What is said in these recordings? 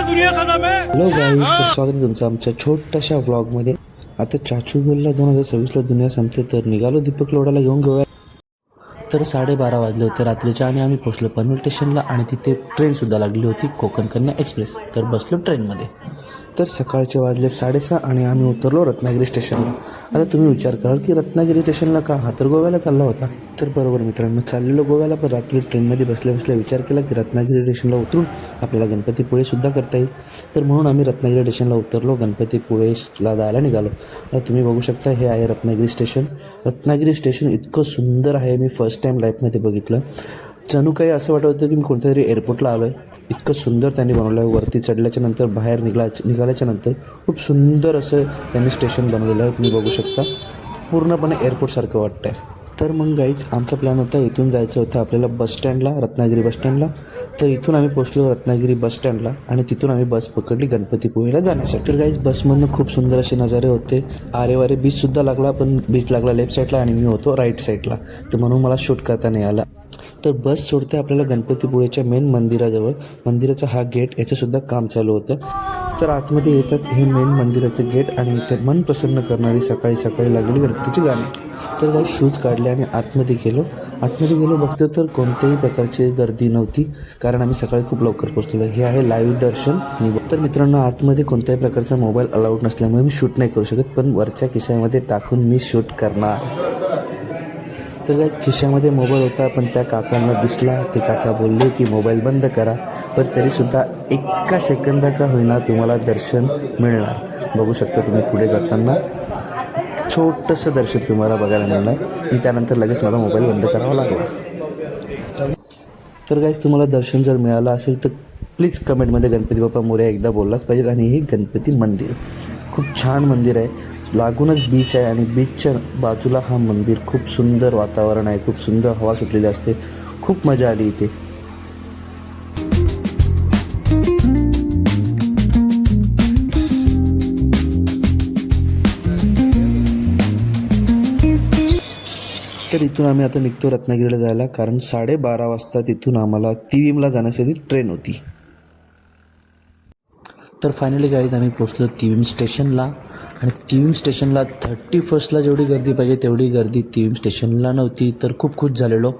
Hello guys, तर स्वागत आहे तुमचं आमच्या छोट्याशा व्लॉगमध्ये. आता चाचू बोलला 2026ला दुनिया संपते, तर निघालो दीपक लोडाला घेऊन गोव्या. तर 12:30 वाजले होते रात्रीच्या आणि आम्ही पोचलो पनवेल स्टेशनला आणि तिथे ट्रेनसुद्धा लागली होती, कोकण कन्या एक्सप्रेस. तर बसलो ट्रेनमध्ये. तर सकाळचे वाजले 6:30 आणि आम्ही उतरलो रत्नागिरी स्टेशनला. आता तुम्ही विचार कराल की रत्नागिरी स्टेशनला का, हा तर गोव्याला चालला होता. तर बरोबर मित्रांनो, चाललेलो गोव्याला, पण रात्री ट्रेनमध्ये बसल्या बसल्या विचार केला की रत्नागिरी स्टेशनला उतरून आपल्याला गणपतीपुळेसुद्धा करता येईल. तर म्हणून आम्ही रत्नागिरी स्टेशनला उतरलो, गणपतीपुळेला जायला निघालो. आता तुम्ही बघू शकता, हे आहे रत्नागिरी स्टेशन. रत्नागिरी स्टेशन इतकं सुंदर आहे, मी फर्स्ट टाईम लाईफमध्ये बघितलं. जणू काही असं वाटत होतं की मी कोणत्यातरी एअरपोर्टला आलो आहे. इतकं सुंदर त्यांनी बनवलं आहे. वरती चढल्याच्या नंतर बाहेर निघाल्याच्या नंतर खूप सुंदर असं त्यांनी स्टेशन बनवलेलं आहे. तुम्ही बघू शकता, पूर्णपणे एअरपोर्टसारखं वाटतं आहे. तर मग गाईज, आमचा प्लॅन होता इथून जायचं होतं आपल्याला बसस्टँडला, रत्नागिरी बसस्टँडला. तर इथून आम्ही पोचलो रत्नागिरी बसस्टँडला आणि तिथून आम्ही बस पकडली गणपतीपुळेला जाण्यासाठी. तर गाईज, बसमधनं खूप सुंदर असे नजारे होते. आरेवारे बीचसुद्धा लागला, पण बीच लागला लेफ्ट साईडला आणि मी होतो राईट साईडला, तर म्हणून मला शूट करता नाही आला. तर बस सोडते आपल्याला गणपतीपुळेच्या मेन मंदिराजवळ. मंदिराचा हा गेट, याचंसुद्धा काम चालू होतं. तर आतमध्ये येतच हे मेन मंदिराचं गेट आणि इथे मन प्रसन्न करणारी सकाळी सकाळी लागलेली गणपतीची गाणी. तर काही शूज काढले आणि आतमध्ये गेलो बघतो तर कोणत्याही प्रकारची गर्दी नव्हती, कारण आम्ही सकाळी खूप लवकर पोहोचलो. हे आहे लाईव्ह दर्शन. तर मित्रांनो, आतमध्ये कोणत्याही प्रकारचा मोबाईल अलाउड नसल्यामुळे मी शूट नाही करू शकत, पण वरच्या खिशामध्ये टाकून मी शूट करणार. तर काय, खिशामध्ये मोबाईल होता, पण त्या काकांना दिसला. ते काका बोलले की मोबाईल बंद करा, पण तरीसुद्धा एका सेकंदा का होईना तुम्हाला दर्शन मिळणार. बघू शकता तुम्ही, पुढे जाताना छोटंसं दर्शन तुम्हाला बघायला मिळणार. आणि त्यानंतर लगेच मला मोबाईल बंद करावा लागला. तर गाईज, तुम्हाला दर्शन जर मिळालं असेल तर प्लीज कमेंटमध्ये गणपती बाप्पा मोरया एकदा बोललाच पाहिजे. आणि हे गणपती मंदिर खूप छान मंदिर आहे. लागूनच बीच आहे आणि बीचच्या बाजूला हा मंदिर. खूप सुंदर वातावरण आहे, खूप सुंदर हवा सुटलेली असते. खूप मजा आली इथे. तर इथून आम्ही आता निघतो रत्नागिरीला जायला, कारण 12:30 वाजता तिथून आम्हाला तिवीमला जाण्यासाठी ट्रेन होती. तर फायनली गाईज, आम्ही पोचलो तिवीम स्टेशनला. आणि तिवीम स्टेशनला 31ला जेवढी गर्दी पाहिजे तेवढी गर्दी तिवीम स्टेशनला नव्हती. तर खूप खुश झालेलो.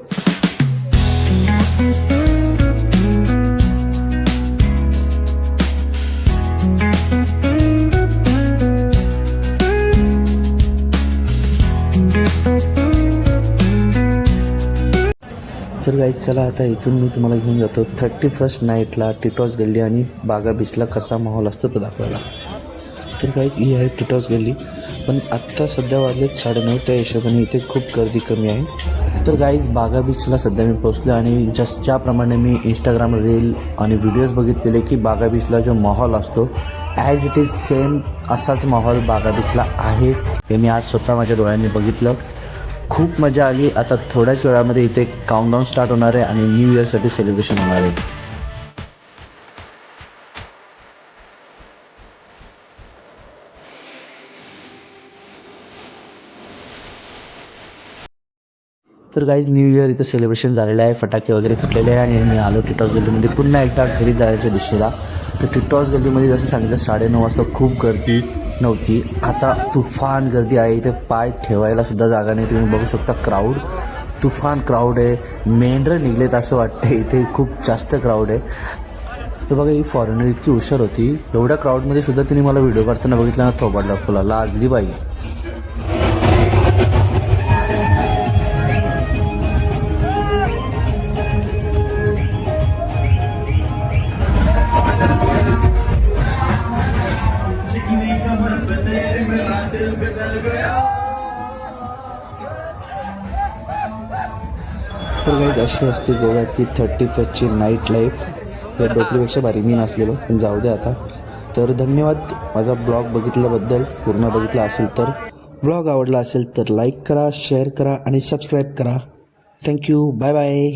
तर गाईज, चला आता इथून मी तुम्हाला घेऊन जातो 31st नाईटला टिटॉस गल्ली आणि बागा बीचला कसा माहोल असतो तो दाखवायला. तर गाईज, ही आहे टिटॉस गल्ली, पण आत्ता सध्या वाजलेत 9:30, त्या हिशोबाने इथे खूप गर्दी कमी आहे. तर गाईज, बागा बीचला सध्या मी पोचलो आणि ज्याप्रमाणे मी इंस्टाग्राम रील आणि व्हिडिओज बघितलेले की बागा बीचला जो माहोल असतो ॲज इट इज सेम असाच माहोल बागा बीचला आहे. हे मी आज स्वतः माझ्या डोळ्यांनी बघितलं. खूप मजा आली. आता थोड्याच वेळामध्ये इथे काउंटडाऊन स्टार्ट होणार आहे आणि न्यू इयरसाठी सेलिब्रेशन होणार आहे. तर गाईज, न्यू इयर इथं सेलिब्रेशन झालेलं आहे, फटाके वगैरे फुटलेले आहे आणि मी आलो टिटॉस गल्लीमध्ये पुन्हा एकदा घरी जायच्या दिशेला. तर टिटॉस गल्लीमध्ये जसं सांगितलं 9:30 वाजता खूप गर्दी नव्हती. आता तुफान गर्दी आहे. इथे पाय ठेवायला सुद्धा जागा नाही. तुम्ही बघू शकता, तुफान क्राऊड आहे. मेंढरं निघलेत असं वाटतं. इथे खूप जास्त क्राऊड आहे. तर बघा, ही फॉरेनर इतकी हुशार होती, एवढ्या क्राऊडमध्ये सुद्धा तिने मला व्हिडिओ काढताना बघितलं ना, थोबाड दाखवला. लाजली बाई. तर गाईज, अशी असते गोव्यातली 31st नाईट लाईफ. या डोकरीपेक्षा भारी मी नसलेलो, पण जाऊ दे आता. तर धन्यवाद माझा ब्लॉग बघितल्याबद्दल. पूर्ण बघितला असेल तर, ब्लॉग आवडला असेल तर लाईक करा, शेअर करा आणि सबस्क्राईब करा. थँक्यू. Bye bye.